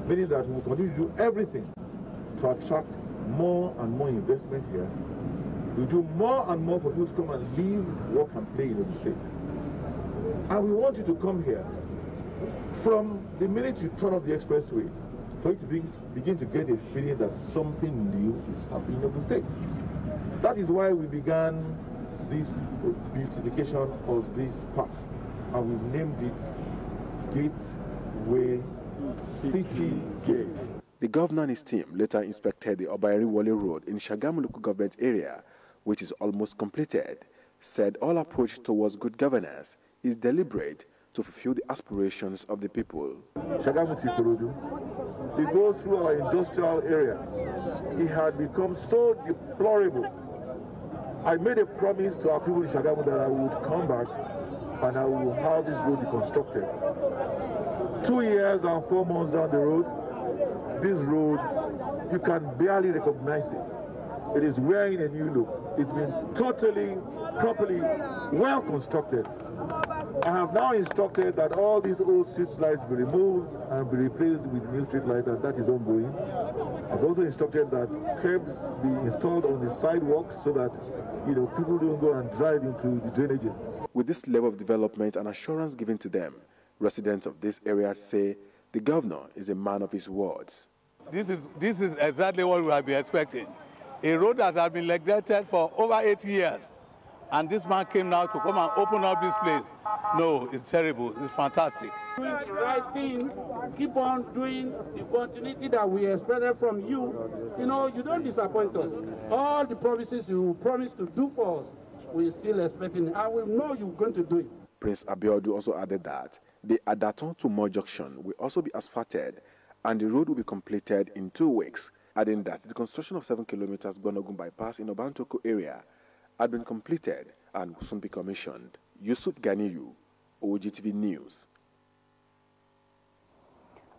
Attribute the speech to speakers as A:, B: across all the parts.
A: meaning that we will continue to do everything to attract more and more investment here. We do more and more for people to come and live, work and play in the state. And we want you to come here from the minute you turn off the expressway, for you to begin to get a feeling that something new is happening in the state. That is why we began this beautification of this park, and we've named it Gateway City Gate.
B: The governor and his team later inspected the Obayeri-Wole Road in Shagamu local government area, which is almost completed, said all approach towards good governance is deliberate to fulfill the aspirations of the people.
A: Shagamu Tikorodu, it goes through our industrial area. It had become so deplorable. I made a promise to our people in Shagamu that I would come back and I will have this road reconstructed. 2 years and 4 months down the road, this road, you can barely recognize it. It is wearing a new look. It's been totally, properly, well constructed. I have now instructed that all these old street lights be removed and be replaced with new street lights, and that is ongoing. I've also instructed that curbs be installed on the sidewalks so that people don't go and drive into the drainages.
B: With this level of development and assurance given to them, residents of this area say the governor is a man of his words.
C: This is exactly what we have been expecting. A road that has been neglected for over 8 years, and this man came now to come and open up this place. No, it's terrible. It's fantastic.
D: Doing the right thing, keep on doing the continuity that we expected from you. You don't disappoint us. All the promises you promised to do for us, we're still expecting, and we know you're going to do it.
B: Prince Abeokuta also added that the Adaton to Mo junction will also be asphalted, and the road will be completed in 2 weeks, adding that the construction of 7 kilometers Bonogun bypass in Obantoko area had been completed and will soon be commissioned. Yusuf Ganiyu, Ogtv News.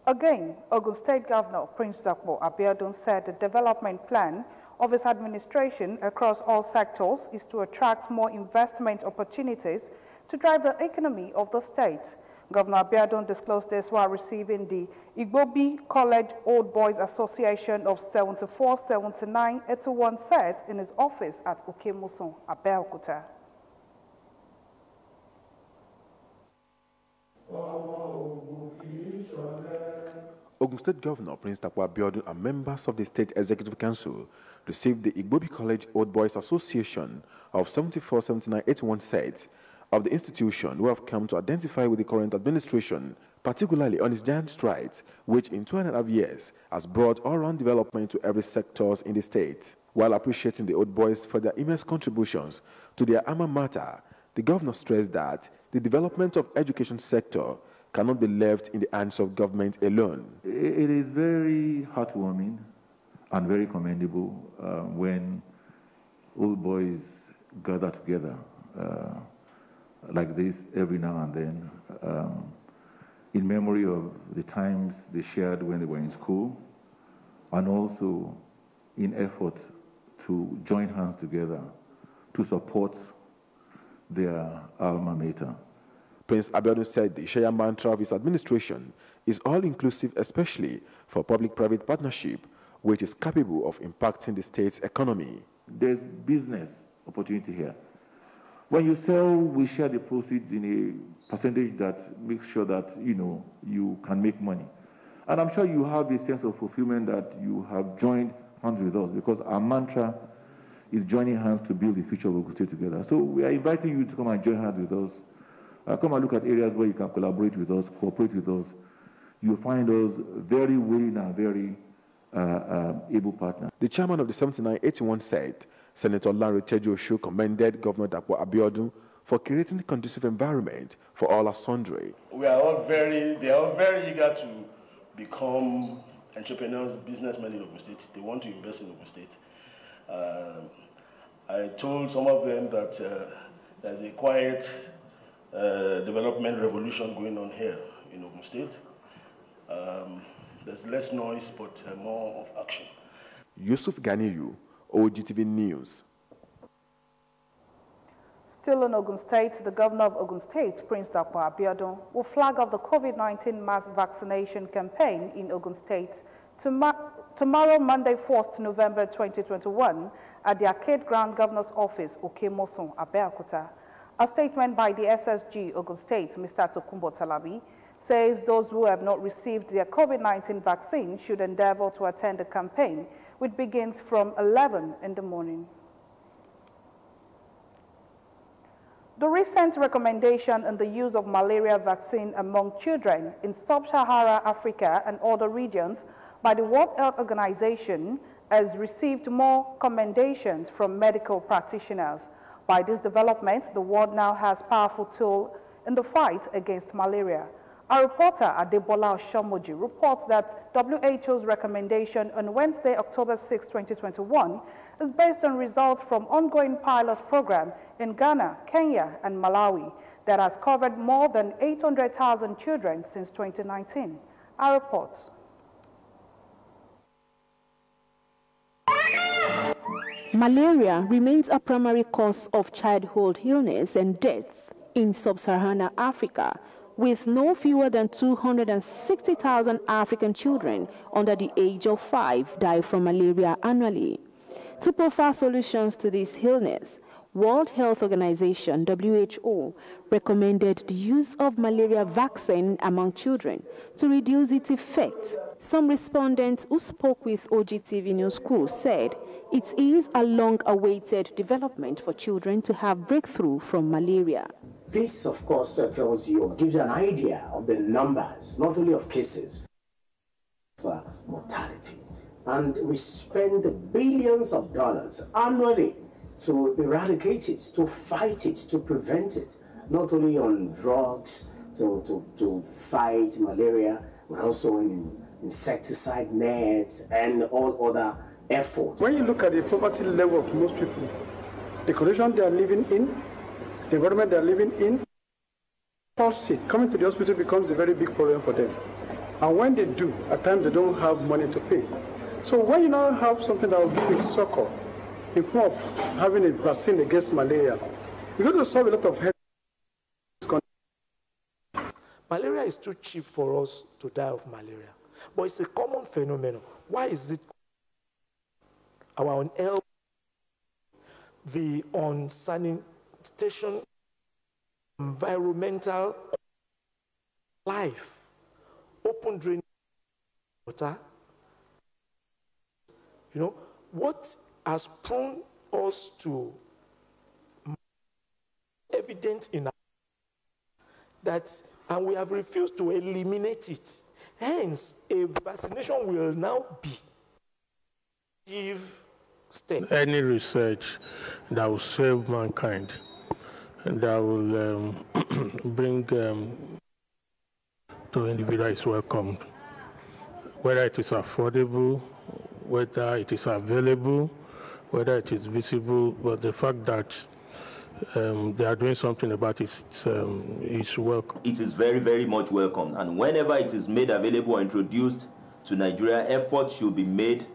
E: Again, Ogun State Governor Prince Dr. Abiodun said the development plan of his administration across all sectors is to attract more investment opportunities to drive the economy of the state. Governor Abiodun disclosed this while receiving the Igbobi College Old Boys Association of 74-79-81 set in his office at Okemuson, Abeokuta.
B: Ogun State Governor Prince Dr. Abiodun and members of the State Executive Council received the Igbobi College Old Boys Association of 74-79-81 set of the institution, who have come to identify with the current administration, particularly on its giant strides, which in 2.5 years has brought all-round development to every sectors in the state. While appreciating the old boys for their immense contributions to their alma mater, the governor stressed that the development of education sector cannot be left in the hands of government alone.
F: It is very heartwarming and very commendable when old boys gather together like this every now and then, in memory of the times they shared when they were in school, and also in effort to join hands together to support their alma mater.
B: Prince Abiodun said the Shaya mantra of his administration is all-inclusive, especially for public-private partnership, which is capable of impacting the state's economy.
F: There's business opportunity here. When you sell, we share the proceeds in a percentage that makes sure that, you can make money. And I'm sure you have a sense of fulfillment that you have joined hands with us, because our mantra is joining hands to build the future of Ogun State together. So we are inviting you to come and join hands with us. Come and look at areas where you can collaborate with us, cooperate with us. You'll find us very willing and very able partners.
B: The chairman of the 79-81 said, Senator Larry Tejoshu commended Governor Dr. Abiodun for creating a conducive environment for all our sundry.
G: They are all very eager to become entrepreneurs, businessmen in Ogun State. They want to invest in Ogun State. I told some of them that there's a quiet development revolution going on here in Ogun State. There's less noise, but more of action.
B: Yusuf Ganiyu, Ogtv News.
E: Still in Ogun State, the governor of Ogun State, Prince Dr. Abeokuta, will flag off the COVID-19 mass vaccination campaign in Ogun State tomorrow, Monday, 4th November 2021, at the Arcade Ground Governor's Office, Okemoson, Abeokuta. A statement by the SSG Ogun State, Mr. Tokumbo Talabi, says those who have not received their COVID-19 vaccine should endeavor to attend the campaign, which begins from 11 in the morning. The recent recommendation on the use of malaria vaccine among children in sub-Saharan Africa and other regions by the World Health Organization has received more commendations from medical practitioners. By this development, the world now has a powerful tool in the fight against malaria. Our reporter, Adebola Oshomoji, reports that WHO's recommendation on Wednesday, October 6, 2021, is based on results from ongoing pilot program in Ghana, Kenya, and Malawi that has covered more than 800,000 children since 2019. Our report.
H: Malaria remains a primary cause of childhood illness and death in sub-Saharan Africa, with no fewer than 260,000 African children under the age of 5 die from malaria annually. To provide solutions to this illness, World Health Organization, WHO, recommended the use of malaria vaccine among children to reduce its effects. Some respondents who spoke with Ogtv News Crew said it is a long-awaited development for children to have breakthrough from malaria.
I: This, of course, tells you or gives you an idea of the numbers, not only of cases, of mortality. And we spend billions of dollars annually to eradicate it, to fight it, to prevent it, not only on drugs to fight malaria, but also in insecticide nets and all other efforts.
J: When you look at the poverty level of most people, the condition they are living in, the environment they are living in, coming to the hospital becomes a very big problem for them. And when they do, at times they don't have money to pay. So when you now have something that will give you succor, in form of having a vaccine against malaria, you're going to solve a lot of health.
K: Malaria is too cheap for us to die of malaria, but it's a common phenomenon. Why is it? Our unhealth, the unsanitation, environmental life, open drainage water. You know, what has prone us to evident in our that, and we have refused to eliminate it. Hence, a vaccination will now be step.
L: Any research that will save mankind, that will bring to individual is welcomed, whether it is affordable, whether it is available, whether it is visible, but the fact that they are doing something about it is welcome.
M: It is very, very much welcome, and whenever it is made available or introduced to Nigeria, efforts should be made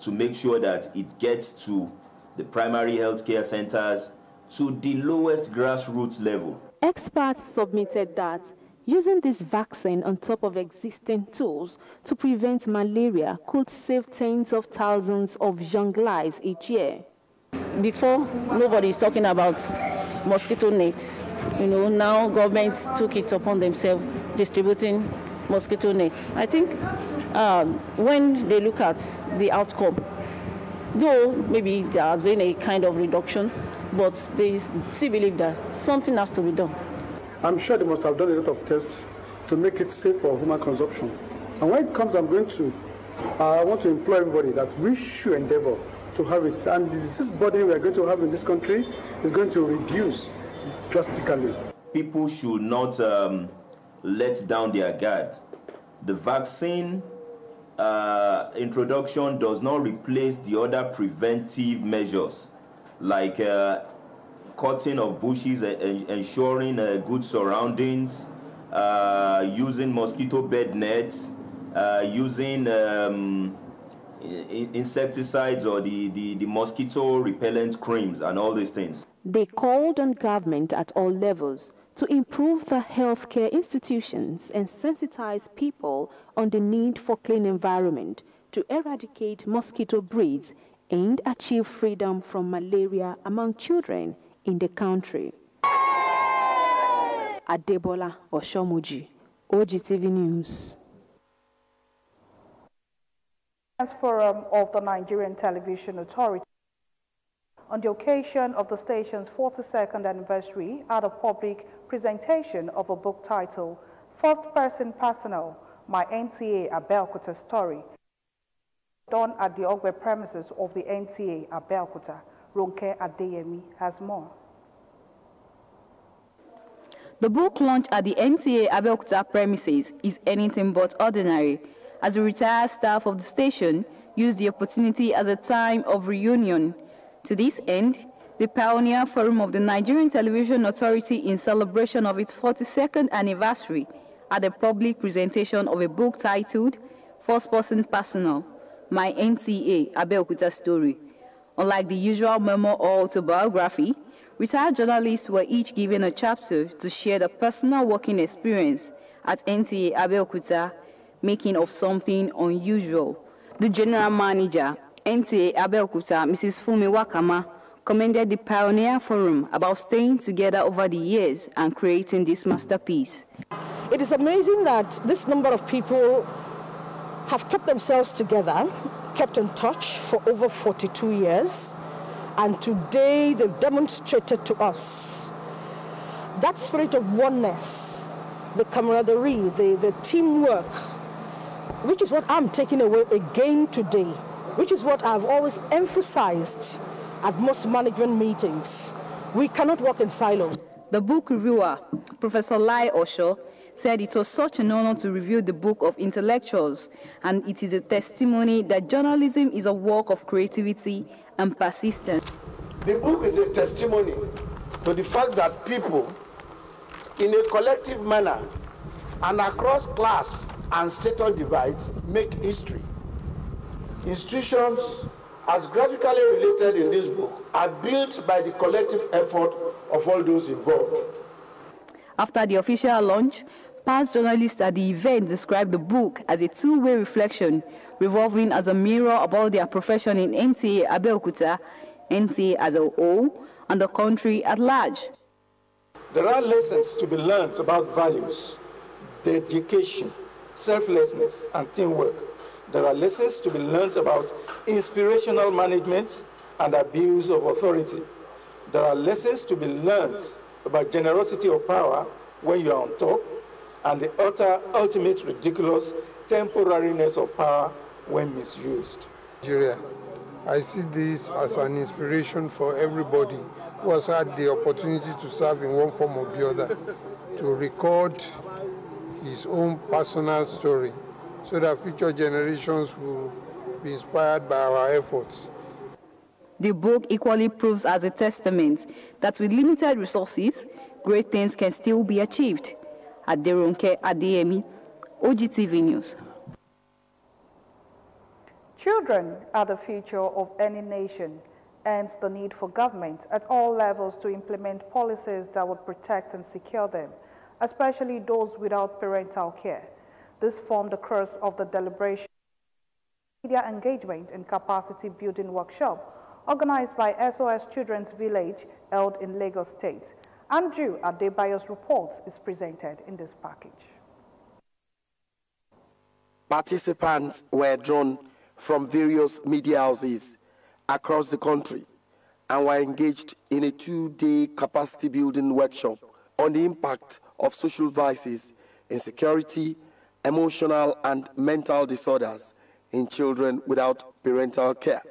M: to make sure that it gets to the primary healthcare centers, to the lowest grassroots level.
H: Experts submitted that using this vaccine on top of existing tools to prevent malaria could save tens of thousands of young lives each year.
N: Before, nobody is talking about mosquito nets. You know, now governments took it upon themselves distributing mosquito nets. I think when they look at the outcome, though maybe there has been a kind of reduction, but they still believe that something has to be done.
J: I'm sure they must have done a lot of tests to make it safe for human consumption. And when it comes, I want to implore everybody that we should endeavor to have it. And this burden we are going to have in this country is going to reduce drastically.
M: People should not let down their guard. The vaccine introduction does not replace the other preventive measures, like cutting of bushes, ensuring good surroundings, using mosquito bed nets, using insecticides or the mosquito repellent creams and all these things.
H: They called on government at all levels to improve the healthcare institutions and sensitize people on the need for clean environment to eradicate mosquito breeds and achieve freedom from malaria among children in the country. Adebola Oshomuji, Ogtv News.
E: Forum of the Nigerian Television Authority on the occasion of the station's 42nd anniversary at a public presentation of a book titled First Person Personal, My NTA Abeokuta Story, done at the Ogtv premises of the NTA Abeokuta. Ronke Adeyemi has more.
O: The book launched at the NTA Abeokuta premises is anything but ordinary, as the retired staff of the station used the opportunity as a time of reunion. To this end, the Pioneer Forum of the Nigerian Television Authority, in celebration of its 42nd anniversary, had a public presentation of a book titled First Person Personal, My NTA Abeokuta Story. Unlike the usual memo or autobiography, retired journalists were each given a chapter to share the personal working experience at NTA Abeokuta, making of something unusual. The general manager, NTA Abeokuta, Mrs. Fumi Wakama, commended the Pioneer Forum about staying together over the years and creating this masterpiece.
P: It is amazing that this number of people have kept themselves together, kept in touch for over 42 years, and today they've demonstrated to us that spirit of oneness, the camaraderie, the teamwork, which is what I'm taking away again today, which is what I've always emphasized at most management meetings. We cannot work in silos.
O: The book reviewer, Professor Lai Osho, said it was such an honor to review the book of intellectuals, and it is a testimony that journalism is a work of creativity and persistence.
Q: The book is a testimony to the fact that people, in a collective manner and across class and status divides, make history. Institutions, as graphically related in this book, are built by the collective effort of all those involved.
O: After the official launch, past journalists at the event described the book as a two-way reflection, revolving as a mirror about their profession in NTA Abeokuta, NTA as a whole, and the country at large.
Q: There are lessons to be learned about values, dedication, selflessness, and teamwork. There are lessons to be learned about inspirational management and abuse of authority. There are lessons to be learned about generosity of power when you are on top, and the utter, ultimate, ridiculous temporariness of power when misused.
R: Nigeria, I see this as an inspiration for everybody who has had the opportunity to serve in one form or the other, to record his own personal story, so that future generations will be inspired by our efforts.
O: The book equally proves as a testament that with limited resources, great things can still be achieved. Ronke Adeyemi, Ogtv News.
E: Children are the future of any nation, hence the need for government at all levels to implement policies that would protect and secure them, especially those without parental care. This formed the crux of the deliberation, media engagement and capacity building workshop organized by SOS Children's Village held in Lagos State. Andrew Adebayo's report is presented in this package.
S: Participants were drawn from various media houses across the country and were engaged in a two-day capacity building workshop on the impact of social vices, insecurity, emotional and mental disorders in children without parental care.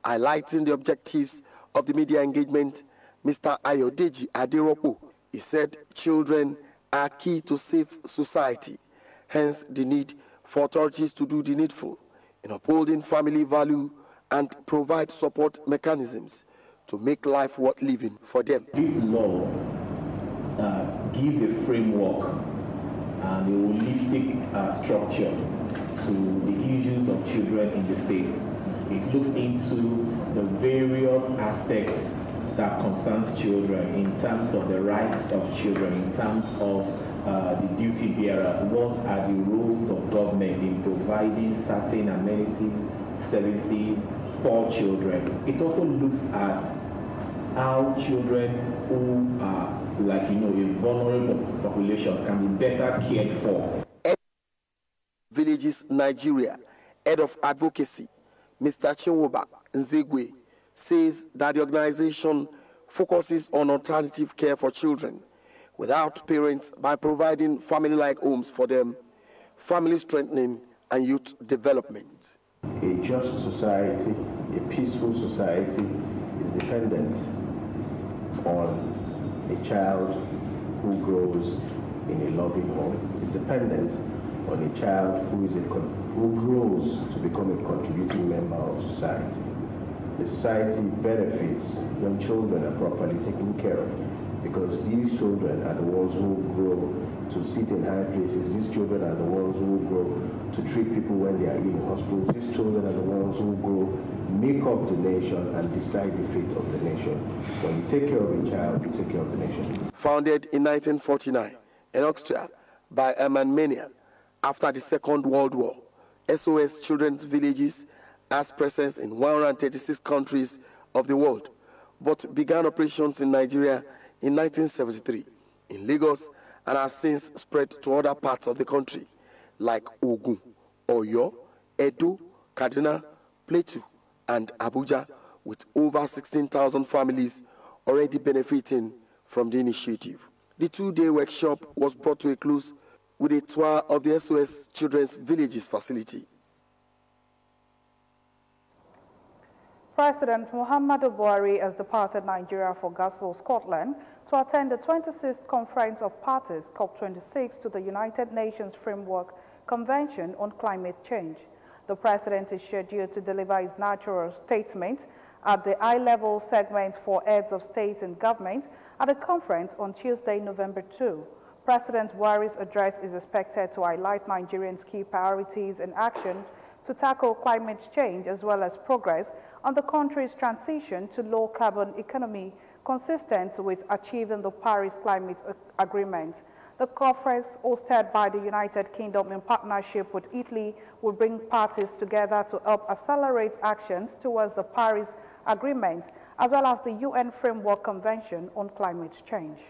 S: Highlighting the objectives of the media engagement, Mr. Ayodeji Aderopo, he said children are key to safe society, hence the need for authorities to do the needful in upholding family value and provide support mechanisms to make life worth living for them.
T: This law gives a framework and a holistic structure to the issues of children in the states. It looks into the various aspects that concerns children in terms of the rights of children, in terms of the duty bearers. What are the roles of government in providing certain amenities, services for children? It also looks at how children who are, like, a vulnerable population can be better cared for.
S: Villages Nigeria, head of advocacy, Mr. Chinwoba Nzegwe, says that the organization focuses on alternative care for children without parents by providing family-like homes for them, family strengthening, and youth development.
T: A just society, a peaceful society is dependent on a child who grows in a loving home, is dependent on a child who grows to become a contributing member of society. The society benefits when children are properly taken care of, because these children are the ones who grow to sit in high places. These children are the ones who grow to treat people when they are in hospitals. These children are the ones who grow, make up the nation and decide the fate of the nation. When you take care of a child, you take care of the nation.
S: Founded in 1949 in Austria by Hermann Menier after the Second World War, SOS Children's Villages has presence in 136 countries of the world, but began operations in Nigeria in 1973, in Lagos, and has since spread to other parts of the country, like Ogun, Oyo, Edo, Kaduna, Plateau, and Abuja, with over 16,000 families already benefiting from the initiative. The two-day workshop was brought to a close with a tour of the SOS Children's Villages facility.
E: President Muhammadu Buhari has departed Nigeria for Glasgow, Scotland, to attend the 26th Conference of Parties, COP26, to the United Nations Framework Convention on Climate Change. The president is scheduled to deliver his natural statement at the high-level segment for heads of state and government at the conference on Tuesday, November 2. President Buhari's address is expected to highlight Nigerians' key priorities and actions to tackle climate change, as well as progress on the country's transition to low-carbon economy consistent with achieving the Paris Climate Agreement. The conference, hosted by the United Kingdom in partnership with Italy, will bring parties together to help accelerate actions towards the Paris Agreement, as well as the UN Framework Convention on Climate Change.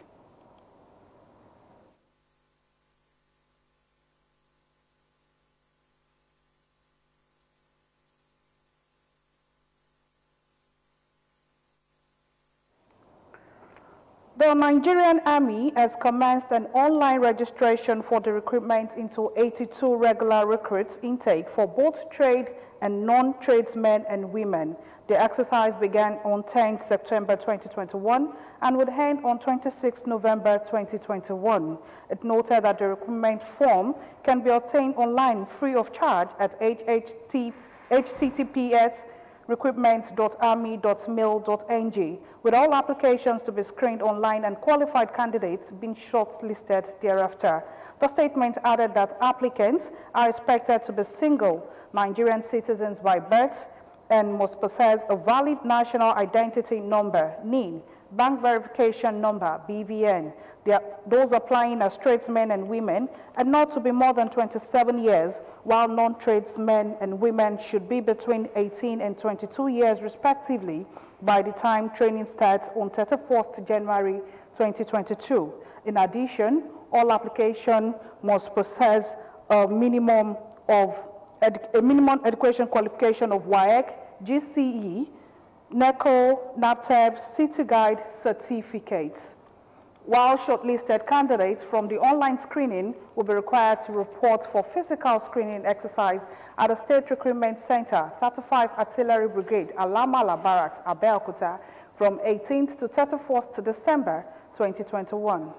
E: The Nigerian Army has commenced an online registration for the recruitment into 82 regular recruits intake for both trade and non-tradesmen and women. The exercise began on 10 September 2021 and would end on 26 November 2021. It noted that the recruitment form can be obtained online free of charge at https://recruitment.army.mil.ng, with all applications to be screened online and qualified candidates being shortlisted thereafter. The statement added that applicants are expected to be single Nigerian citizens by birth and must possess a valid national identity number, NIN, bank verification number, BVN. Those applying as tradesmen and women are not to be more than 27 years, while non-tradesmen and women should be between 18 and 22 years respectively by the time training starts on 31st January 2022. In addition, all applications must possess a minimum education qualification of WAEC, GCE, NECO, NAPTEP, City Guide certificates. While shortlisted candidates from the online screening will be required to report for physical screening exercise at the State Recruitment Center, 35 Artillery Brigade, Alamala Barracks, Abeokuta, from 18th to 31st December 2021.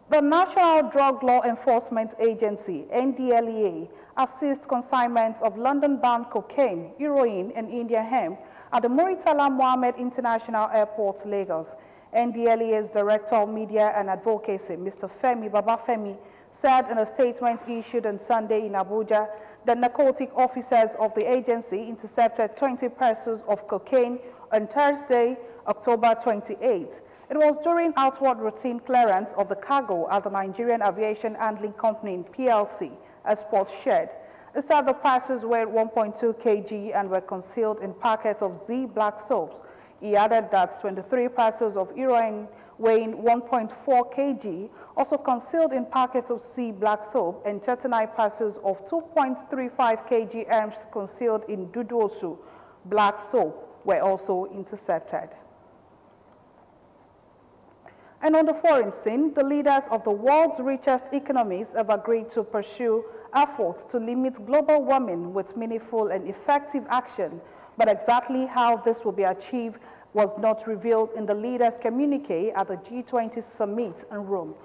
E: The National Drug Law Enforcement Agency, NDLEA, assists consignments of London-bound cocaine, heroin, and Indian hemp at the Muritala Mohammed International Airport, Lagos. NDLEA's Director of Media and Advocacy, Mr. Femi Babafemi, said in a statement issued on Sunday in Abuja that narcotic officers of the agency intercepted 20 parcels of cocaine on Thursday, October 28. It was during outward routine clearance of the cargo at the Nigerian Aviation Handling Company PLC, a sports shed. It said the parcels weighed 1.2 kg and were concealed in packets of Z black soaps. He added that 23 parcels of heroin weighing 1.4 kg, also concealed in packets of C black soap, and 39 parcels of 2.35 kg arms concealed in Duduosu black soap were also intercepted. And on the foreign scene, the leaders of the world's richest economies have agreed to pursue efforts to limit global warming with meaningful and effective action, but exactly how this will be achieved was not revealed in the leaders' communique at the G20 summit in Rome.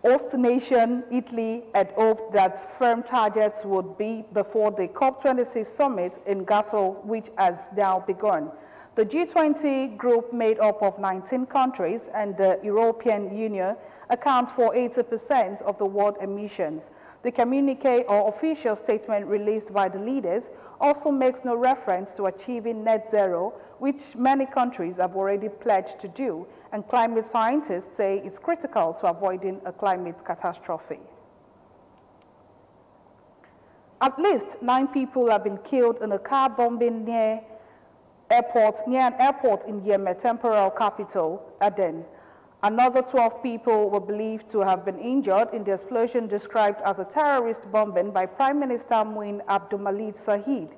E: Host nation Italy had hoped that firm targets would be before the COP26 summit in Glasgow, which has now begun. The G20 group, made up of 19 countries and the European Union, accounts for 80% of the world emissions. The communique or official statement released by the leaders also makes no reference to achieving net zero, which many countries have already pledged to do, and climate scientists say it's critical to avoiding a climate catastrophe. At least 9 people have been killed in a car bombing near an airport in Yemen temporal capital, Aden. Another 12 people were believed to have been injured in the explosion described as a terrorist bombing by Prime Minister Muin Abdulmalik Sahid.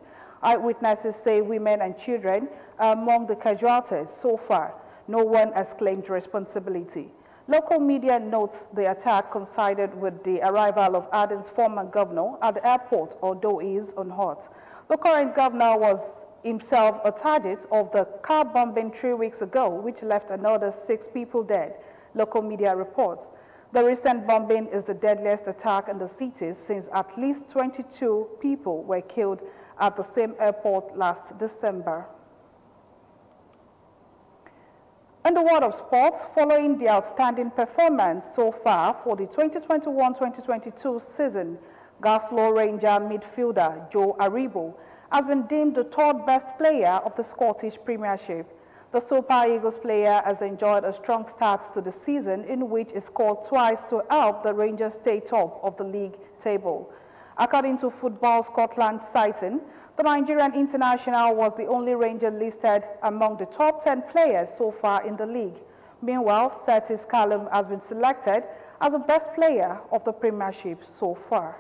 E: Eyewitnesses say women and children are among the casualties so far. No one has claimed responsibility. Local media notes the attack coincided with the arrival of Aden's former governor at the airport, although he is unhurt. The current governor was himself a target of the car bombing 3 weeks ago, which left another 6 people dead, local media reports. The recent bombing is the deadliest attack in the city since at least 22 people were killed at the same airport last December. In the world of sports, following the outstanding performance so far for the 2021-2022 season, Glasgow Ranger midfielder Joe Aribo has been deemed the 3rd best player of the Scottish Premiership. The Super Eagles player has enjoyed a strong start to the season in which he scored twice to help the Rangers stay top of the league table. According to Football Scotland sighting, the Nigerian international was the only Ranger listed among the top 10 players so far in the league. Meanwhile, Curtis Callum has been selected as the best player of the Premiership so far.